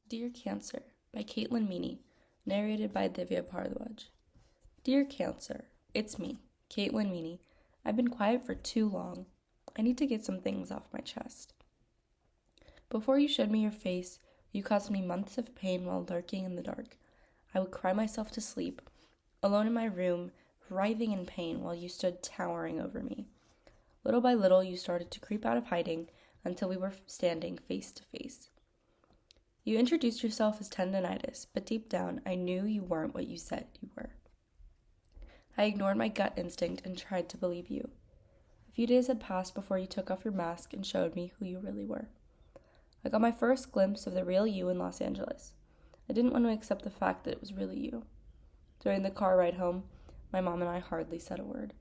Dear Cancer by Meaney, narrated by Divya Bharadwaj. Dear Cancer, it's me, Meaney. I've been quiet for too long. I need to get some things off my chest. Before you showed me your face, you caused me months of pain while lurking in the dark. I would cry myself to sleep, alone in my room, writhing in pain while you stood towering over me. Little by little, you started to creep out of hiding until we were standing face to face. You introduced yourself as tendinitis, but deep down, I knew you weren't what you said you were. I ignored my gut instinct and tried to believe you. A few days had passed before you took off your mask and showed me who you really were. I got my first glimpse of the real you in Los Angeles. I didn't want to accept the fact that it was really you. During the car ride home, my mom and I hardly said a word.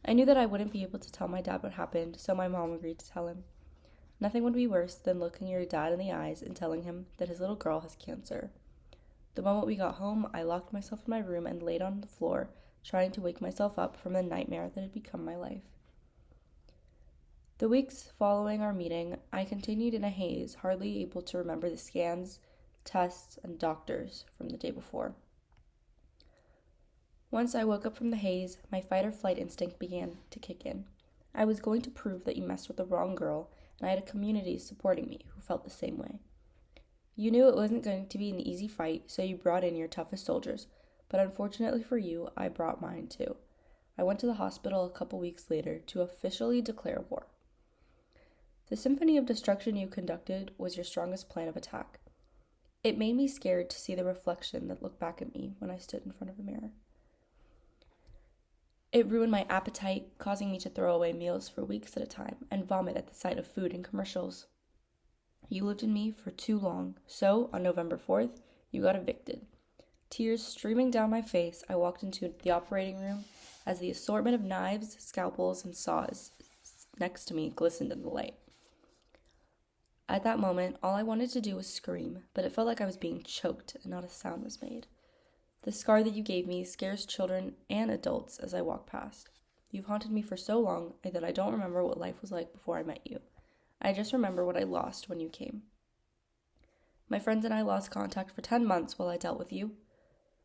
I knew that I wouldn't be able to tell my dad what happened, so my mom agreed to tell him. Nothing would be worse than looking your dad in the eyes and telling him that his little girl has cancer. The moment we got home, I locked myself in my room and laid on the floor, trying to wake myself up from the nightmare that had become my life. The weeks following our meeting, I continued in a haze, hardly able to remember the scans, tests, and doctors from the day before. Once I woke up from the haze, my fight-or-flight instinct began to kick in. I was going to prove that you messed with the wrong girl, and I had a community supporting me who felt the same way. You knew it wasn't going to be an easy fight, so you brought in your toughest soldiers, but unfortunately for you, I brought mine too. I went to the hospital a couple weeks later to officially declare war. The symphony of destruction you conducted was your strongest plan of attack. It made me scared to see the reflection that looked back at me when I stood in front of a mirror. It ruined my appetite, causing me to throw away meals for weeks at a time and vomit at the sight of food in commercials. You lived in me for too long, so on November 4th, you got evicted. Tears streaming down my face, I walked into the operating room as the assortment of knives, scalpels, and saws next to me glistened in the light. At that moment, all I wanted to do was scream, but it felt like I was being choked and not a sound was made. The scar that you gave me scares children and adults as I walk past. You've haunted me for so long that I don't remember what life was like before I met you. I just remember what I lost when you came. My friends and I lost contact for 10 months while I dealt with you.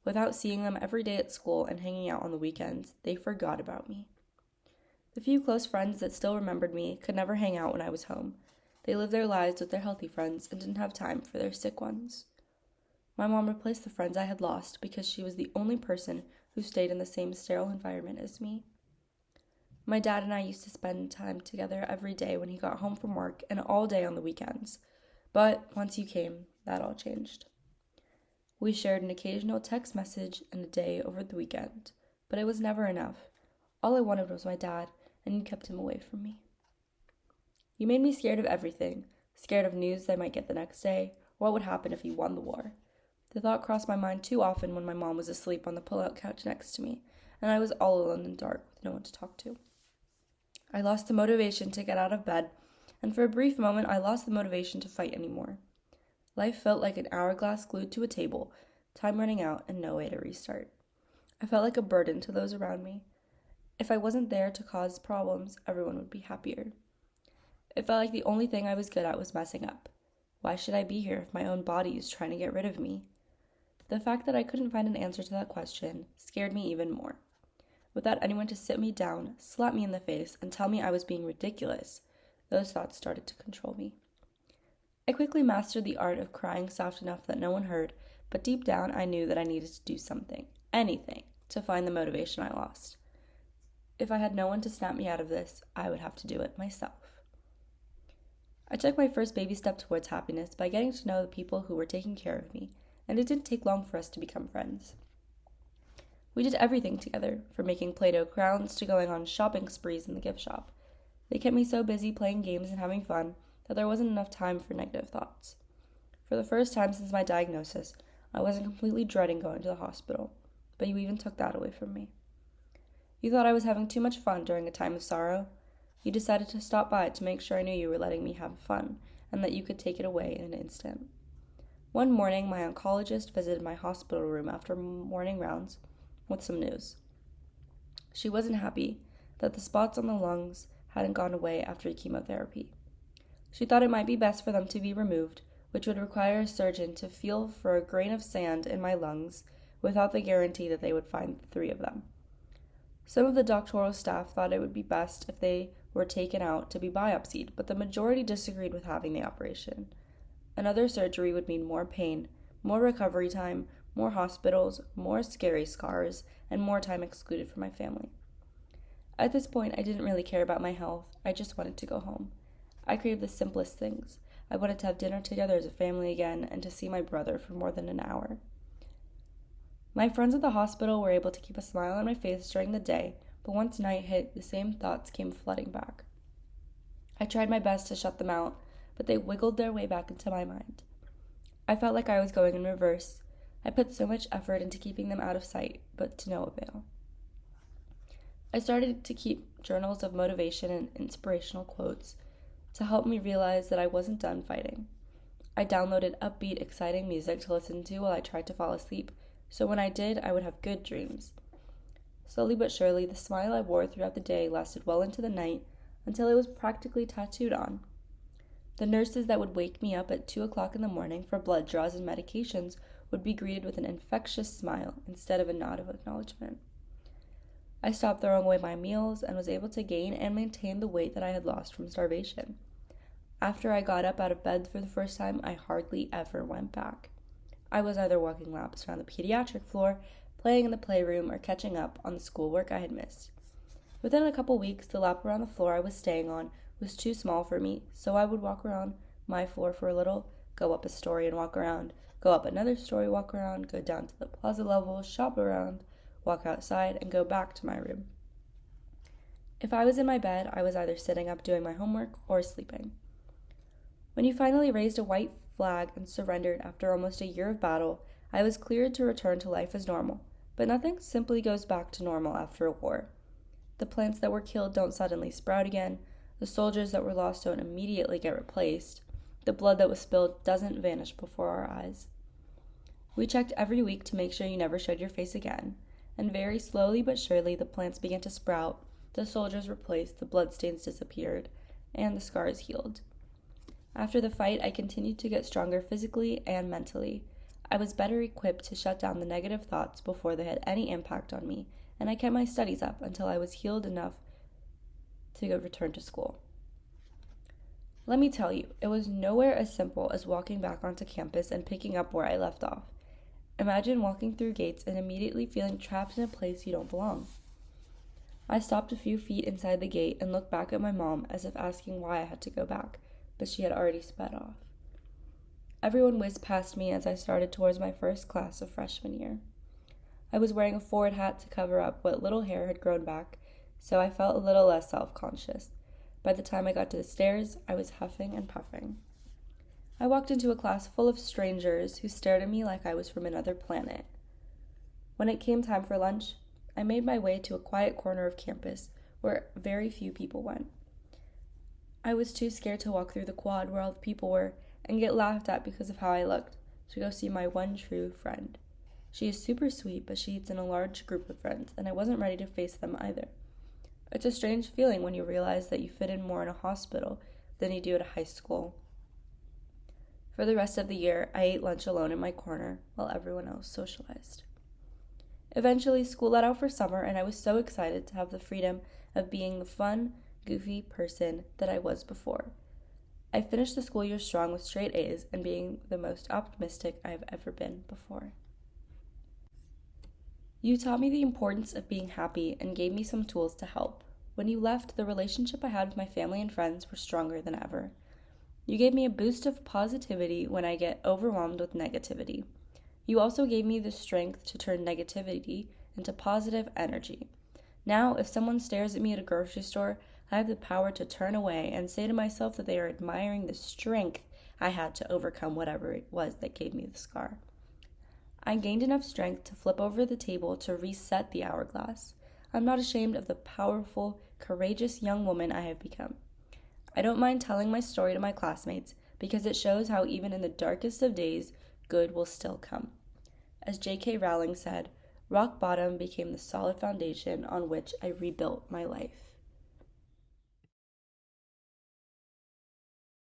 Without seeing them every day at school and hanging out on the weekends, they forgot about me. The few close friends that still remembered me could never hang out when I was home. They lived their lives with their healthy friends and didn't have time for their sick ones. My mom replaced the friends I had lost because she was the only person who stayed in the same sterile environment as me. My dad and I used to spend time together every day when he got home from work and all day on the weekends. But once you came, that all changed. We shared an occasional text message and a day over the weekend, but it was never enough. All I wanted was my dad, and you kept him away from me. You made me scared of everything, scared of news I might get the next day, or what would happen if you won the war. The thought crossed my mind too often when my mom was asleep on the pull-out couch next to me, and I was all alone in the dark with no one to talk to. I lost the motivation to get out of bed, and for a brief moment I lost the motivation to fight anymore. Life felt like an hourglass glued to a table, time running out and no way to restart. I felt like a burden to those around me. If I wasn't there to cause problems, everyone would be happier. It felt like the only thing I was good at was messing up. Why should I be here if my own body is trying to get rid of me? The fact that I couldn't find an answer to that question scared me even more. Without anyone to sit me down, slap me in the face, and tell me I was being ridiculous, those thoughts started to control me. I quickly mastered the art of crying soft enough that no one heard, but deep down I knew that I needed to do something, anything, to find the motivation I lost. If I had no one to snap me out of this, I would have to do it myself. I took my first baby step towards happiness by getting to know the people who were taking care of me, and it didn't take long for us to become friends. We did everything together, from making Play-Doh crowns to going on shopping sprees in the gift shop. They kept me so busy playing games and having fun that there wasn't enough time for negative thoughts. For the first time since my diagnosis, I wasn't completely dreading going to the hospital, but you even took that away from me. You thought I was having too much fun during a time of sorrow. You decided to stop by to make sure I knew you were letting me have fun, and that you could take it away in an instant. One morning, my oncologist visited my hospital room after morning rounds with some news. She wasn't happy that the spots on the lungs hadn't gone away after chemotherapy. She thought it might be best for them to be removed, which would require a surgeon to feel for a grain of sand in my lungs without the guarantee that they would find 3 of them. Some of the doctoral staff thought it would be best if they were taken out to be biopsied, but the majority disagreed with having the operation. Another surgery would mean more pain, more recovery time, more hospitals, more scary scars, and more time excluded from my family. At this point, I didn't really care about my health. I just wanted to go home. I craved the simplest things. I wanted to have dinner together as a family again and to see my brother for more than an hour. My friends at the hospital were able to keep a smile on my face during the day, but once night hit, the same thoughts came flooding back. I tried my best to shut them out, but they wiggled their way back into my mind. I felt like I was going in reverse. I put so much effort into keeping them out of sight, but to no avail. I started to keep journals of motivation and inspirational quotes to help me realize that I wasn't done fighting. I downloaded upbeat, exciting music to listen to while I tried to fall asleep, so when I did, I would have good dreams. Slowly but surely, the smile I wore throughout the day lasted well into the night until it was practically tattooed on. The nurses that would wake me up at 2 o'clock in the morning for blood draws and medications would be greeted with an infectious smile instead of a nod of acknowledgement. I stopped throwing away my meals and was able to gain and maintain the weight that I had lost from starvation. After I got up out of bed for the first time, I hardly ever went back. I was either walking laps around the pediatric floor, playing in the playroom, or catching up on the schoolwork I had missed. Within a couple weeks, the lap around the floor I was staying on was too small for me, so I would walk around my floor for a little, go up a story and walk around, go up another story, walk around, go down to the plaza level, shop around, walk outside, and go back to my room. If I was in my bed, I was either sitting up doing my homework or sleeping. When you finally raised a white flag and surrendered after almost a year of battle, I was cleared to return to life as normal, but nothing simply goes back to normal after a war. The plants that were killed don't suddenly sprout again, the soldiers that were lost don't immediately get replaced, the blood that was spilled doesn't vanish before our eyes. We checked every week to make sure you never showed your face again, and very slowly but surely the plants began to sprout, the soldiers replaced, the bloodstains disappeared, and the scars healed. After the fight, I continued to get stronger physically and mentally. I was better equipped to shut down the negative thoughts before they had any impact on me, and I kept my studies up until I was healed enough to return to school. Let me tell you, it was nowhere as simple as walking back onto campus and picking up where I left off. Imagine walking through gates and immediately feeling trapped in a place you don't belong. I stopped a few feet inside the gate and looked back at my mom as if asking why I had to go back, but she had already sped off. Everyone whizzed past me as I started towards my first class of freshman year. I was wearing a forward hat to cover up what little hair had grown back, so I felt a little less self-conscious. By the time I got to the stairs, I was huffing and puffing. I walked into a class full of strangers who stared at me like I was from another planet. When it came time for lunch, I made my way to a quiet corner of campus where very few people went. I was too scared to walk through the quad where all the people were and get laughed at because of how I looked to go see my one true friend. She is super sweet, but she eats in a large group of friends, and I wasn't ready to face them either. It's a strange feeling when you realize that you fit in more in a hospital than you do at a high school. For the rest of the year, I ate lunch alone in my corner while everyone else socialized. Eventually, school let out for summer, and I was so excited to have the freedom of being the fun, goofy person that I was before. I finished the school year strong with straight A's and being the most optimistic I have ever been before. You taught me the importance of being happy and gave me some tools to help. When you left, the relationship I had with my family and friends were stronger than ever. You gave me a boost of positivity when I get overwhelmed with negativity. You also gave me the strength to turn negativity into positive energy. Now, if someone stares at me at a grocery store, I have the power to turn away and say to myself that they are admiring the strength I had to overcome whatever it was that gave me the scar. I gained enough strength to flip over the table to reset the hourglass. I'm not ashamed of the powerful, courageous young woman I have become. I don't mind telling my story to my classmates because it shows how even in the darkest of days, good will still come. As J.K. Rowling said, rock bottom became the solid foundation on which I rebuilt my life.